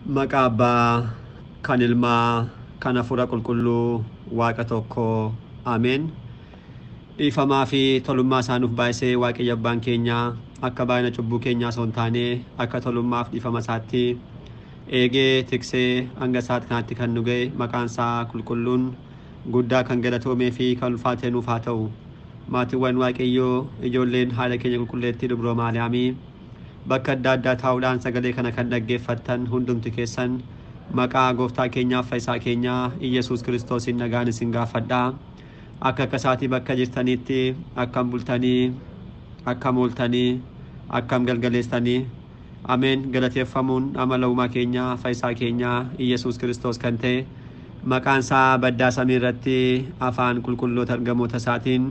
Maqaa Abbaa, kan Ilmaa, kan Hafuura Qulqulluu, Waaqa tokkoo. Ameen. Dhiifamaa fi tolummaa isaa nuuf baay'isee Waaqayyo Abbaan keenya akka baay'ina cubbuu keenyaa osoo hin taane akka tolummaaf dhiifama isaatti eegee tiksee hanga isaatti kanatti kan nu ga'e maqaan isaa qulqulluun guddaa kan galatoomee fi kan ulfaatee nuuf haa ta'u. Maatiiwwan Waaqayyoo ijoolleen haadha keenya qulqulleettii Dubroo Maariyaamii bakka adda addaa taa'uudhaan sagalee kana kan dhaggeeffattan hundumti keessan maqaa gooftaa keenyaaf fayyisaa keenyaa Iyesuus Kiristoosiin nagaan isin gaafadhaa. Akka isaatii bakka jirtanitti akkam bultanii, akkam ooltanii, akkam galgaleessanii. Ameen. Galateeffamuun amala uumaa keenyaa fayyisaa keenyaa Iyesuus Kiristoos kan ta'e maqaan isaa baddaa samii irratti afaan qulqulloota ergamoota isaatiin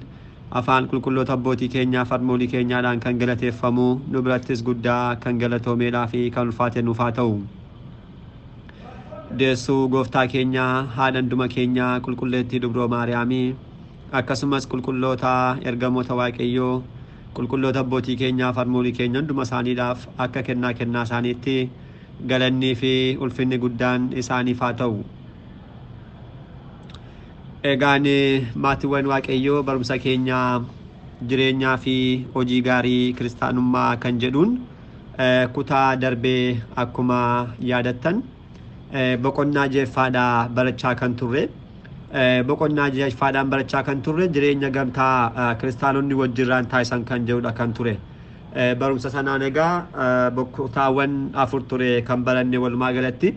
afaan qulqulloota abbootii keenyaa farmoolii keenyaadhaan kan galateeffamu nu birattis guddaa kan galatoomeedhaa fi kan ulfaate nuuf haa ta'u. Deessuu gooftaa keenyaa haadha hunduma keenyaa qulqulleettii Dubroo Maariyaamii akkasumas qulqulloota ergamoota Waaqayyoo qulqulloota abbootii keenyaa farmoolii keenya hunduma isaaniidhaaf akka kennaa isaaniitti galannii fi ulfinni guddaan isaaniif haa ta'u. Egaan maatiiwwan Waaqayyoo barumsa keenyaa jireenyaa fi hojii gaarii kiristaanummaa kan jedhuun kutaa darbee akkuma yaadattan boqonnaa jeffaadhaa barachaa kan turre. Boqonnaa jeffaadhaan barachaa kan turre jireenya gamtaa kiristaanonni wajjirraan taasisan kan jedhudha kan ture. Barumsa sanaan egaa kutaawwan 4 ture kan baranne walumaa galatti.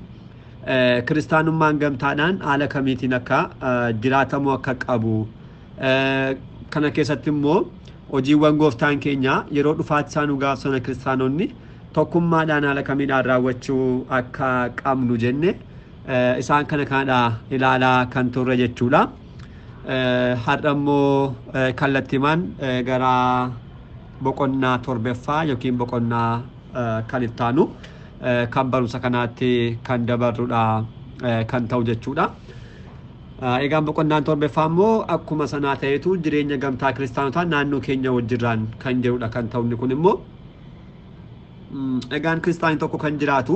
Kiristaanummaan gamtaadhaan haala kamiitiin akka jiraatamuu akka qabu kana keessatti immoo hojiiwwan gooftaan keenya yeroo dhufaatti isaan gaafsana kiristaanonni tokkummaadhaan haala kamiidhaan raawwachuu akka qabnu jenne isaan kana ilaalaa kan turre jechuudha. Har'a immoo kallattiimaan gara boqonnaa 7ffaa yookiin boqonnaa kan ittaanu kan barumsa kanaatti kan dabarruudha kan ta'u jechuudha. Egaan boqonnaan 7ffaa immoo akkuma sanaa ta'etu jireenya gamtaa kiristaanotaa naannoo keenya wajjirraan kan jedhudha kan ta'u. Inni kun immoo egaan kiristaanni tokko kan jiraatu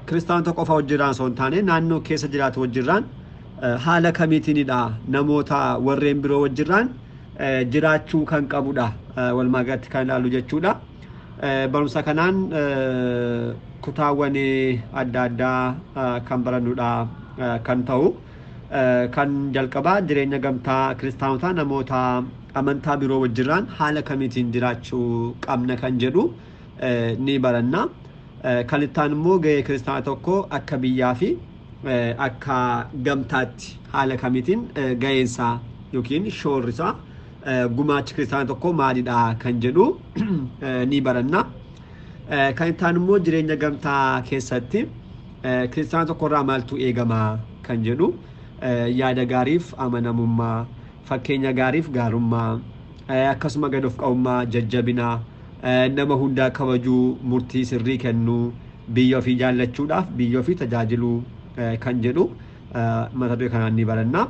kiristaanni tokko qofa wajjirraan osoo hin taane naannoo keessa jiraatu wajjirraan haala kamiitiinidha namoota warreen biroo wajjirraan jiraachuu kan qabudha walumaa galatti kan ilaallu jechuudha. Barumsa kanaan kutaawwan adda addaa kan barannudha kan ta'u. Kan jalqabaa jireenya gamtaa kiristaanotaa namoota amantaa biroo wajjirraan haala kamiitiin jiraachuu qabna kan jedhu ni baranna. Kan ittaan immoo ga'ee kiristaana tokko akka biyyaa fi akka gamtaatti haala kamiitiin ga'eensaa yookiin shoorrisaa gumaachi kiristaana tokko maalidha kan jedhu ni baranna. Kan ittaan immoo jireenya gamtaa keessatti kiristaana tokkorraa maaltu eegama kan jedhu yaada gaariif amanamummaa, fakkeenya gaariif gaarummaa, akkasuma gad of qabummaa, jajjabina, nama hundaa kabajuu, murtii sirrii kennuu, biyya ofii jaallachuudhaaf biyya ofii tajaajiluu kan jedhu mata duree kanaan ni baranna.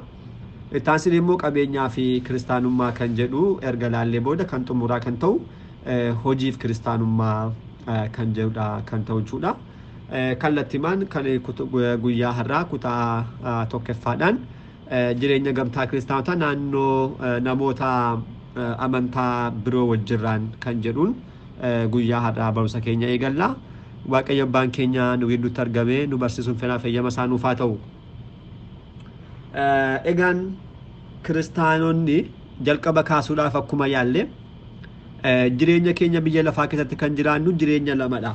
Ittaansii immoo qabeenyaa fi kiristaanummaa kan jedhu erga laallee booda kan xumuraa kan ta'u hojiif kiristaanummaa kan jedhudha kan ta'u jechuudha. Kallattiimaan kan guyyaa har'aa kutaa 1ffaadhaan jireenya gamtaa kiristaanotaa naannoo namoota amantaa biroo wajjirraan kan jedhuun guyyaa har'aa barumsa keenya eegalla. Waaqayyo Abbaan keenya nu gidduutti argamee nu barsiisuun fedhaa fayyama isaa nuuf haa ta'u. Egaan kiristaanonni jalqaba kaasuudhaaf akkuma yaalle jireenya keenya biyya lafaa keessatti kan jiraannu jireenya lamadha.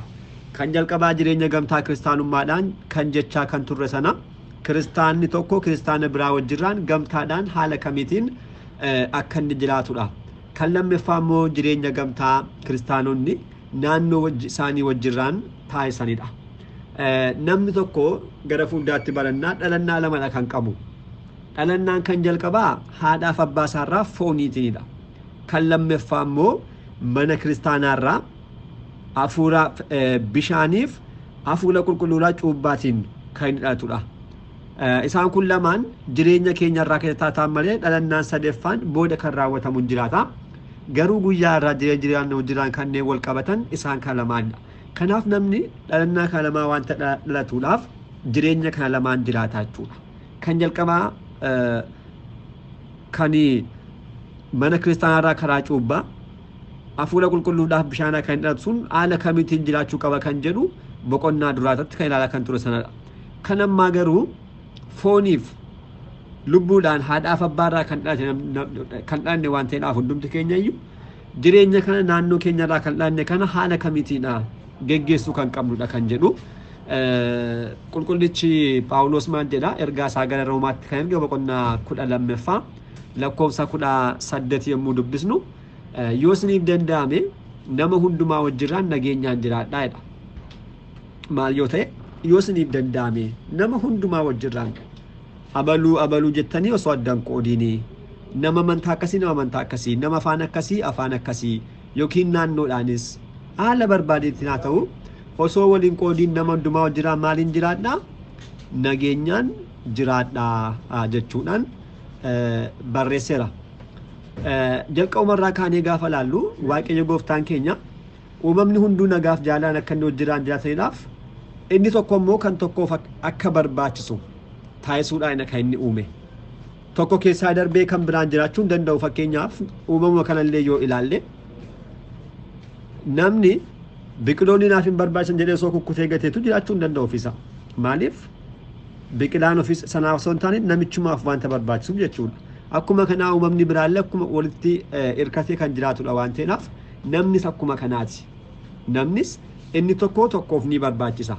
Kan jalqabaa jireenya gamtaa kiristaanummaadhaan kan jechaa kan turre sana kiristaanni tokko kiristaana biraa wajjirraan gamtaadhaan haala kamiitiin akka inni jiraatudha. Kan lammaffaa immoo jireenya gamtaa kiristaanonni naannoo isaanii wajjirraan taasisanidha. Namni tokko gara fuuldaatti barannaa dhalannaa lamadha kan qabu. Dhalannaan kan jalqabaa haadhaaf abbaa isaarraa fooniitiinidha. Kan lammaffaa immoo mana kiristaanaarraa hafuura bishaaniif hafuura qulqulluudhaa cuubbaatiin kan hidhatudha. Isaan kun lamaan jireenya keenyarraa keessatti ta'an malee dhalannaan sadeeffaan booda kan raawwatamu jiraata. Garuu guyyaa irraa jireenya wajjiraan kanneen wal qabatan isaan kan lamaanidha. Kanaaf namni dhalannaa kana lamaa wanta dhalatuudhaaf jireenya kana lamaan jiraata jechuudha. Kan jalqabaa kan mana kiristaanaa karaa cuubbaa hafuura qulqulluudhaaf bishaan kan dhabsuun haala kamiitiin jiraachuu qaba kan jedhu boqonnaa duraatti kan ilaalaa kan ture sanadha. Kan ammaa garuu fooniif lubbuudhaan haadhaaf abbaarraa kan dhalate waan ta'eedhaaf hundumti keenya iyyuu jireenya kana naannoo keenyarraa kan dhalanne kana haala kamiitiidha geggeessuu kan qabnudha kan jedhu qulqullichi Phaawulos maal jedha ergaa isaa gara Roomaatti kan erge boqonnaa 12ffaa lakkoofsa 18 yommuu dubbisnu yoo isiniif danda'ame nama hundumaa wajjirraan nageenyaan jiraadhaa jedha. Maal yoo ta'e yoo isiniif danda'ame nama hundumaa wajjirraan abaluu jettanii osoo addaan qoodiinii nama amantaa akkasii nama afaan akkasii yookiin naannoodhaanis haala barbaadeetiin haa ta'u osoo waliin qoodiin nama hundumaa wajjirraan maaliin jiraadhaa nageenyaan jiraadhaa jechuudhaan barreesseera. Jalqabumarraa kaanee gaafa laallu Waaqayyo gooftaan keenya uumamni hunduu nagaaf jaalaan akka inni wajjirraan jiraataniidhaaf inni tokko immoo kan tokkoof akka barbaachisu taasisuudhaan kan inni uume. Tokko keessaa darbee kan biraan jiraachuu hin danda'u. Fakkeenyaaf uumama kanallee yoo ilaalle namni biqiloonni naaf hin barbaachisan jedhee osoo kukkutee gateetu jiraachuu hin danda'u ofisa. Maaliif? Biqilaan ofis sanaaf osoo hin taane namichumaaf wanta barbaachisuuf jechuudha. Akkuma kanaa uumamni biraallee akkuma walitti hirkatee kan jiraatudha waan ta'eef namnis akkuma kanaati. Namnis inni tokkoof ni barbaachisa.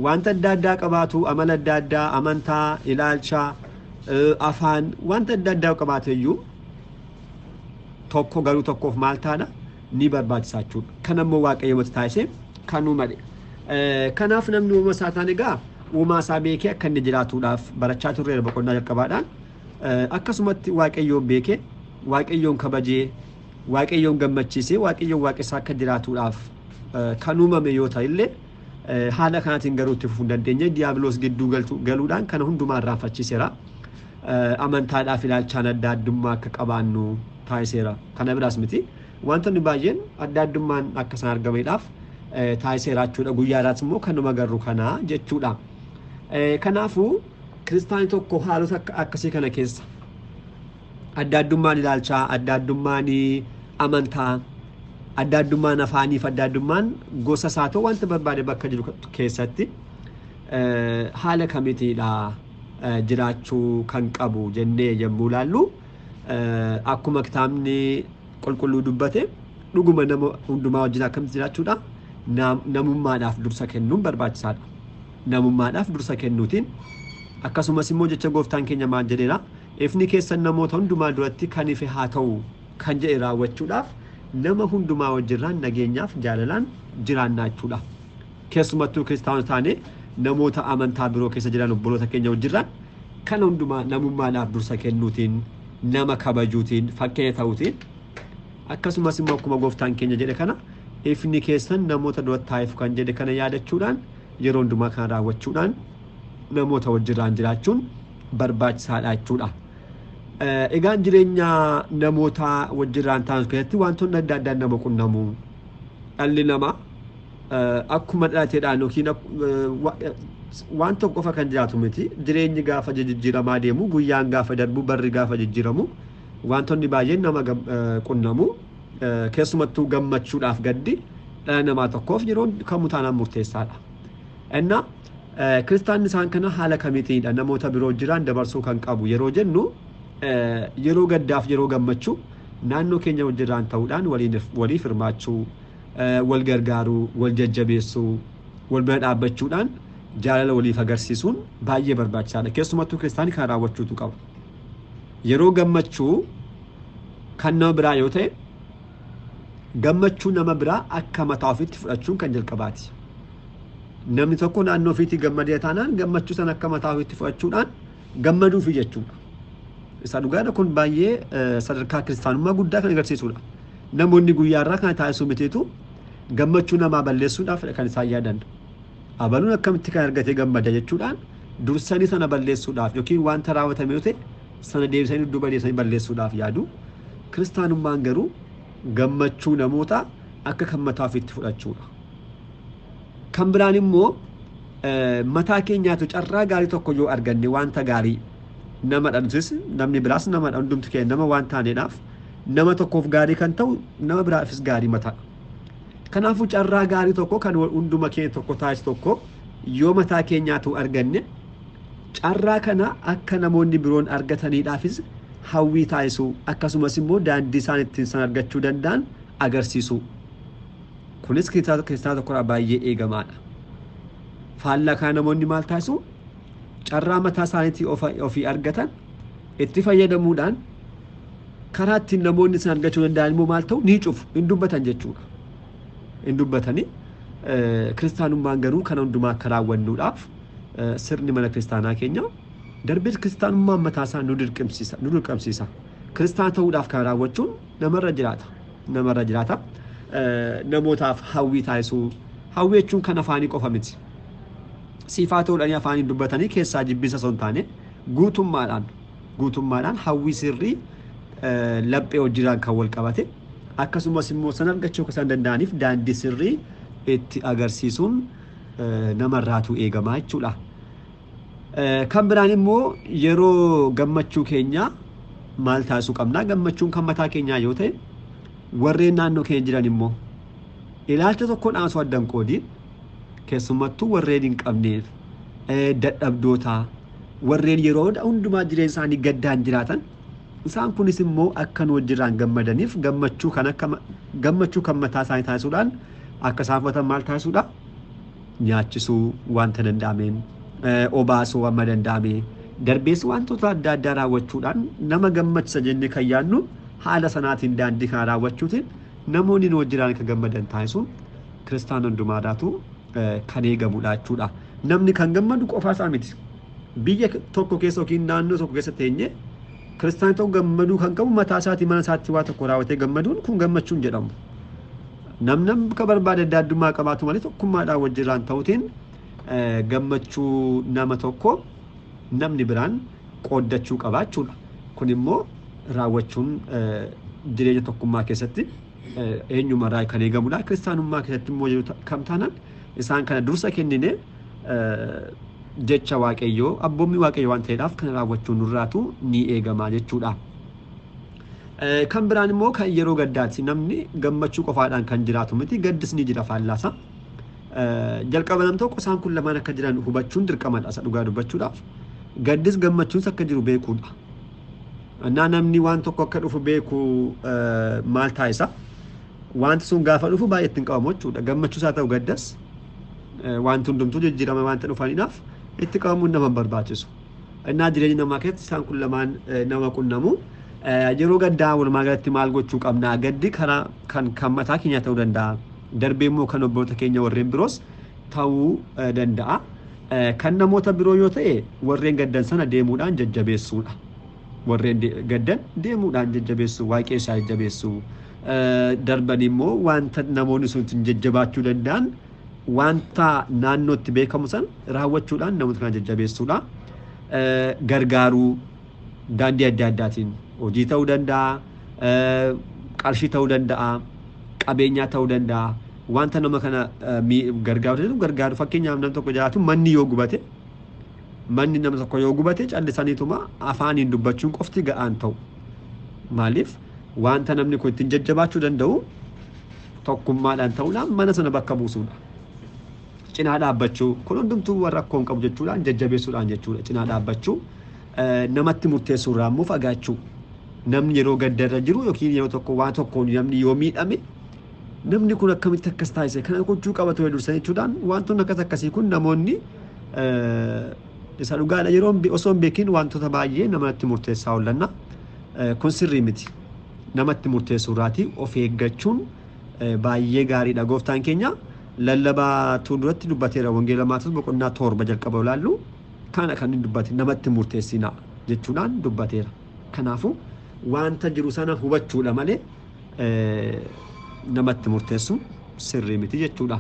Wanta adda addaa qabaatu amala adda addaa amantaa ilaalcha afaan wanta adda addaa qabaate iyyuu tokko garuu tokkoof maal taana ni barbaachisa jechuudha. Kanammoo Waaqayyo mata taasise kan uumame. Kanaaf namni uumama isaa taane egaa uumaa isaa beekee akka inni jiraatuudhaaf barachaa turre boqonnaa jalqabaadhaan akkasumatti Waaqayyoon beekee Waaqayyoon kabajee Waaqayyoon gammachiisee Waaqayyoon waaqessaa akka jiraatuudhaaf kan uumame yoo ta'e illee haala kanaatiin garuu itti fufuu hin dandeenye diiyaabiloos gidduu galuudhaan kana hundumaa irraanfachiiseera. Amantaadhaaf ilaalchaan adda addummaa akka qabaannu taasiseera. Kana biraas miti wantoonni baay'een adda addummaan akka isaan argameedhaaf taasiseera jechuudha. Guyyaadhaas immoo kanuma garuu kana jechuudha. Kanaafuu kiristaanni tokko haalota akkasii kana keessa adda addummaan ilaalchaa adda addummaan amantaa adda addummaan afaaniif adda addummaan gosa isaa ta'u wanta barbaade bakka jiru keessatti haala kamiitiidha jiraachuu kan qabu jennee yommuu ilaallu akkuma kitaabni qulqulluu dubbate dhuguma nama hundumaa wajjin akkamitti jiraachuudha namummaadhaaf dursa kennuun barbaachisaadha. Namummaadhaaf dursa kennuutiin akkasumas immoo jecha gooftaan keenya maal jedheera ifni keessan namoota hundumaa duratti kan ife haa ta'u kan jedhe raawwachuudhaaf nama hundumaa wajjirraan nageenyaaf jaalalaan jiraannaa jechuudha. Keessumattuu kiristaanota taane namoota amantaa biroo keessa jiran obboloota keenya wajjirraan kan hundumaa namummaadhaaf dursa kennuutiin nama kabajuutiin fakkeenya ta'uutiin akkasumas immoo akkuma gooftaan keenya jedhe kana ifni keessan namoota duratti taa'eef kan jedhe kana yaadachuudhaan yeroo hundumaa kan raawwachuudhaan namoota wajjirraan jiraachuun barbaachisaadha jechuudha. Egaan jireenya namoota wajjirraan ta'an keessatti wantoonni adda addaa nama qunnamu dhalli namaa akkuma dhalateedhaan yookiin waan tokko qofa kan jiraatu miti jireenyi gaafa jijjiiramaa deemu guyyaan gaafa darbu barri gaafa jijjiiramu wantoonni baay'een nama qunnamu keessumattuu gammachuudhaaf gaddi dhala namaa tokkoof yeroo kamuu taanaan murteessaadha. Enna kiristaanni isaan kana haala kamiitiidha namoota biroo jiraan dabarsuu kan qabu yeroo jennu yeroo gaddaaf yeroo gammachuu naannoo keenya wajjirraan ta'uudhaan waliif hirmaachuu wal gargaaruu wal jajjabeessuu wal bira dhaabbachuudhaan jaalala waliif agarsiisuun baay'ee barbaachisaadha. Keessumattuu kiristaanni kan raawwachuutu qaba. Yeroo gammachuu kan nama biraa yoo ta'e gammachuu nama biraa akka mataa ofiitti fudhachuun kan jalqabaati. Namni tokko naannoo ofiitti gammadee taanaan gammachuu sana akka mataa ofiitti fudhachuudhaan gammaduufi jechuudha. Isa dhugaadha kun baay'ee sadarkaa kiristaanummaa guddaa kan agarsiisudha. Namoonni guyyaarraa kana taasisuu mitiitu gammachuu namaa balleessuudhaaf kan isaan yaadan. Abaluun akkamitti kan argatee gammada jechuudhaan dursanii sana balleessuudhaaf yookiin wanta raawwatame yoo ta'e sana deebisanii dudduuba deebisanii balleessuudhaaf yaadu. Kiristaanummaan garuu gammachuu namoota akka kan mataa ofiitti fudhachuudha. kan biraan immoo mataa keenyaatu carraa gaarii tokko yoo arganne wanta gaarii nama dhansis namni biraas nama hundumtu keenya nama waan taaneedhaaf nama tokkoof gaarii kan ta'u nama biraafis gaarii mataa. Kanaafuu carraa gaarii tokko kan hunduma keenya tokko taasisu tokko yoo mataa keenyaatu arganne carraa kana akka namoonni biroon argataniidhaafis hawwii taasisu akkasumas immoo daandii isaan ittiin san argachuu danda'an agarsiisu. Kunis kiristaana tokkorraa baay'ee eegamaadha. Faallaa kana namoonni maal taasisu? Carraa mataa isaaniitii ofii argatan itti fayyadamuudhaan karaa ittiin namoonni san argachuu danda'an immoo maal ta'u ni cufu hin dubbatan jechuudha. Hin dubbatanii kiristaanummaan garuu kana hundumaa akka raawwannuudhaaf sirni mana kiristaanaa keenya darbee kiristaanummaan mataa isaa nu dirqamsiisa. Kiristaan ta'uudhaaf kan raawwachuun namarra jiraata. Namootaaf hawwii taasisuu hawwii jechuun kan afaanii qofa miti. Siifaa ta'uudhaan afaanii dubbatanii keessaa jibbisa osoo hin taane guutummaadhaan hawwii sirrii laphee hojiiraan kan wal qabate akkasumas immoo san argachuu kan danda'aniif daandii sirrii itti agarsiisuun namarraatu eegamaa jechuudha. Kan biraan immoo yeroo gammachuu keenya maal taasisuu qabna? Gammachuun kan mataa keenyaa yoo ta'e warreen naannoo keenya jiran immoo ilaalcha tokkodhaan osoo addan qoodiin keessumattuu warreen hin qabneef dadhabdoota warreen yeroo hundumaa jireenya isaanii gaddaan jiraatan isaan kunis immoo akka nu wajjirraan gammadaniif gammachuu kan mataa isaanii taasisuudhaan akka isaan fudhatan maal taasisuudha? Nyaachisuu wanta danda'ameen obaasuu amma danda'ame darbees wantoota adda addaa raawwachuudhaan nama gammachisa jennee kan yaadnu haala sanaatiin daandii kana raawwachuutiin namoonni nu wajjirraan akka gammadan taasisuun kiristaana hundumaadhaatu kan eegamudha jechuudha. Namni kan gammadu qofaa isaa miti. Biyya tokko keessa yookiin naannoo tokko keessa teenye kiristaana ta'uu gammaduu kan qabu mataa isaatii mana isaatti waa tokko raawwatee gammaduun kun gammachuun jedhamu. Namni akka barbaade adda addummaa qabaatu malee tokkummaadhaan wajjirraan ta'uutiin gammachuu nama tokko namni biraan qooddachuu qaba jechuudha. Kun immoo raawwachuun jireenya tokkummaa keessatti eenyumarraa kan eegamudha. Kiristaanummaa keessatti immoo kam taanaan isaan kana dursa kennine jecha waaqayyoo abboommi waaqayyoo waan ta'eedhaaf kana raawwachuun nurraatu ni eegamaa jechuudha. Kan biraan immoo kan yeroo gaddaatti namni gammachuu qofaadhaan kan jiraatu miti gaddis ni jira faallaasa. Jalqaba nam tokko isaan kun lamaan akka jiran hubachuun dirqamadha isa dhugaa dubbachuudhaaf. Gaddis gammachuunis akka jiru beekuudha. Namni waan tokko akka dhufu beeku maal taasisa? Wanti sun gaafa dhufu baay'ee ittiin qabamu jechuudha. Gammachuusaa ta'u gaddas wanti hundumtuu jijjiirama wanta dhufaniidhaaf itti qabamuun nama barbaachisu. Jireenya namaa keessatti isaan kun lamaan nama qunnamu. Yeroo gaddaa walumaa galatti maal gochuu qabna? Gaddi karaa kan mataa keenya ta'uu danda'a. Darbee immoo kan obboota keenya warreen biroos ta'uu danda'a. Kan namoota biroo yoo ta'e warreen gaddan sana deemuudhaan jajjabeessuudha. Warreen gaddan deemuudhaan jajjabeessu, waaqessaa jajjabeessu. Darban immoo wanta namoonni sun jajjabaachuu danda'an wanta naannootti beekamu san raawwachuudhaan namoota kana jajjabeessuudha. Gargaaruu daandii adda addaatiin hojii ta'uu danda'a, qarshii ta'uu danda'a, qabeenyaa ta'uu danda'a. Wanta nama kana gargaaru fakkeenyaaf namni tokko jiraatu manni yoo gubate manni nama tokko yoo gubate callisaniituma afaaniin dubbachuun qofti ga'aan ta'u. Maaliif wanta namni kun ittiin jajjabaachuu danda'u tokkummaadhaan ta'uudhaan mana sana bakka buusuudha. Cinaa dhaabbachuu kun hundumtuu warra rakkoon qabu jechuudhaan jajjabeessuudhaan jechuudha. Cinaa dhaabbachuu namatti murteessuurraa immoo fagaachuu. Namni yeroo gaddarra jiru yookiin yeroo tokko waa tokkoon namni yoo miidhame namni kun akkamitti akkas taasise kana gochuu qabatu dursan jechuudhaan wantoonni akkasii kun namoonni isa dhugaadha yeroo osoo hin beekin wantoota baay'ee namatti murteessaa oolanna. Kun sirrii miti. Namatti murteessuurraatii of eeggachuun baay'ee gaariidha. Gooftaan keenya lallabaa duratti dubbateera wangeela Maatewos boqonnaa 7 jalqaba ilaallu kana kan inni dubbate namatti murteessinaa jechuudhaan dubbateera. Kanaafuu wanta jiru sana hubachuudha malee namatti murteessu sirrii miti jechuudha.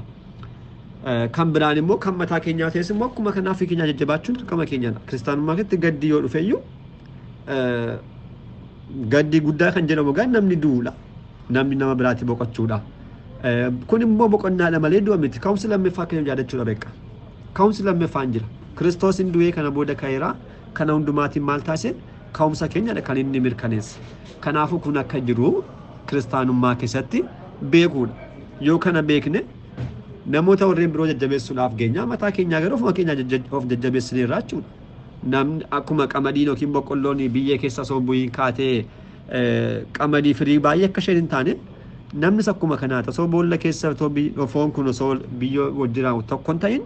Kan biraan immoo kan mataa keenyaa ta'es immoo akkuma kanaaf keenya jajjabaachuun dirqama keenyadha. Kiristaanummaa keessatti gaddi yoo dhufeyyuu gaddi guddaa kan jedhamu namni du'uudha. Namni nama biraatti boqochuudha. Kun immoo boqonnaa lama malee du'a miti. Ka'umsi lammaffaa kan jaadachuudha beeka. Ka'umsi lammaffaa hin jira. Kiristoosiin du'ee kana booda ka'eera. Kana hundumaatiin maal taasise? Ka'umsa keenyadha kan inni mirkaneesse. Kanaafuu kun akka jiru kiristaanummaa keessatti beekuudha. Yoo kana beekne namoota warreen biroo jajjabeessuudhaaf geenya mataa keenyaa garuu ofuma keenya of jajjabeessineerra jechuudha. Namni akkuma qamadiin yookiin boqqolloon biyyee keessa osoo bu'iin kaatee qamadii firii baay'ee akka isheen hin taane namnis akkuma kanaata osoo boolla keessa foon kun osoo biyyoo wajjiraan tokko hin ta'in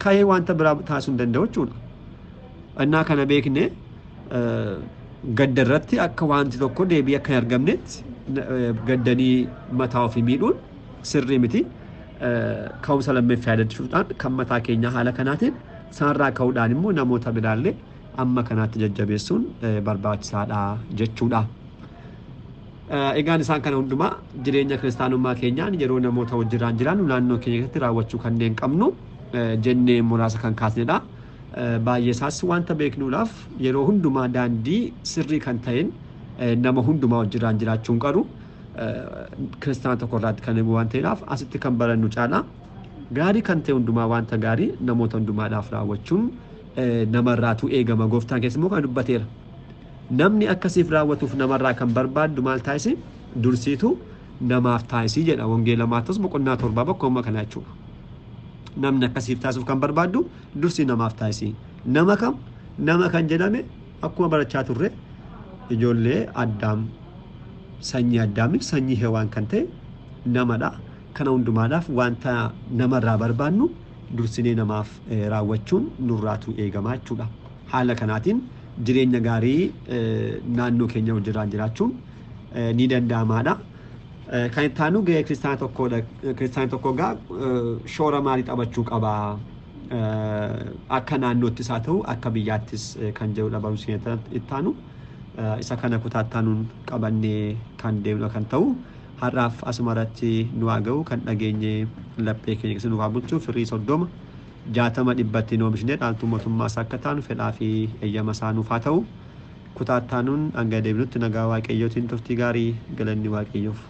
ka'ee wanta biraa taasisuu hin danda'u jechuudha. Innaa kana beekne gadda irratti akka wanti tokko deebii akka hin argamnetti gaddanii mataa ofii miidhuun sirrii miti. Ka'umsa lammaffaa yaadachuudhaan kan mataa keenya haala kanaatiin isaanirraa ka'uudhaan immoo namoota biraallee amma kanaatti jajjabeessuun barbaachisaadha jechuudha. Egaan isaan kana hundumaa jireenya kiristaanummaa keenyaan yeroo namoota wajjiraan jiraannu naannoo keenya keessatti raawwachuu kanneen qabnu jennee muraasa kan kaasnedha. Baay'ee isaas wanta beeknuudhaaf yeroo hundumaa daandii sirrii kan ta'een nama hundumaa wajjiraan jiraachuun qaru kiristaana tokko irraatti kan himu waan ta'eedhaaf asitti kan barannu caalaa gaarii kan ta'e hundumaa wanta gaarii namoota hundumaadhaaf raawwachuun namarraatu eegama. Gooftaan keessa immoo kan dubbateera. Namni akkasiif raawwatuuf namarraa kan barbaaddu maal taasisi? Dursiitu namaaf taasisi jedha wangeela Maatewos boqonnaa 7 bakkuma kana jechuudha. Namni akkasiif taasisuuf kan barbaaddu dursi namaaf taasisi. Nama kam? Nama kan jedhame akkuma barachaa turre ijoollee Addaam sanyii Addaamiif sanyii Hewaan kan ta'e namadha. Kana hundumaadhaaf wanta namarraa barbaannu dursinee namaaf raawwachuun nurraatu eegama jechuudha. Haala kanaatiin jireenya gaarii naannoo keenya wajjiraan jiraachuun ni danda'amaadha. Kan itti aanu gahee kiristaana tokkodha. Kiristaana tokko gaa shoora maalii taphachuu qaba? Akka naannoottis haa ta'u akka biyyaattis kan jedhudha barumsi itti aanu. Isa kana kutaattaanuun qabannee kan deemnu kan ta'u. Har'aaf asumarratti nu haa ga'u kan dhageenye laphee keenya keessa nu haa bulchu firii 30 60 dhibbatti nu oomishne dhaaltuu mootummaas akka taanu fedhaa fi eeyyama isaa nuuf haa ta'u. Kutaattaanuun hanga deebinutti nagaa waaqayyootiin turtii gaarii galanni waaqayyoof.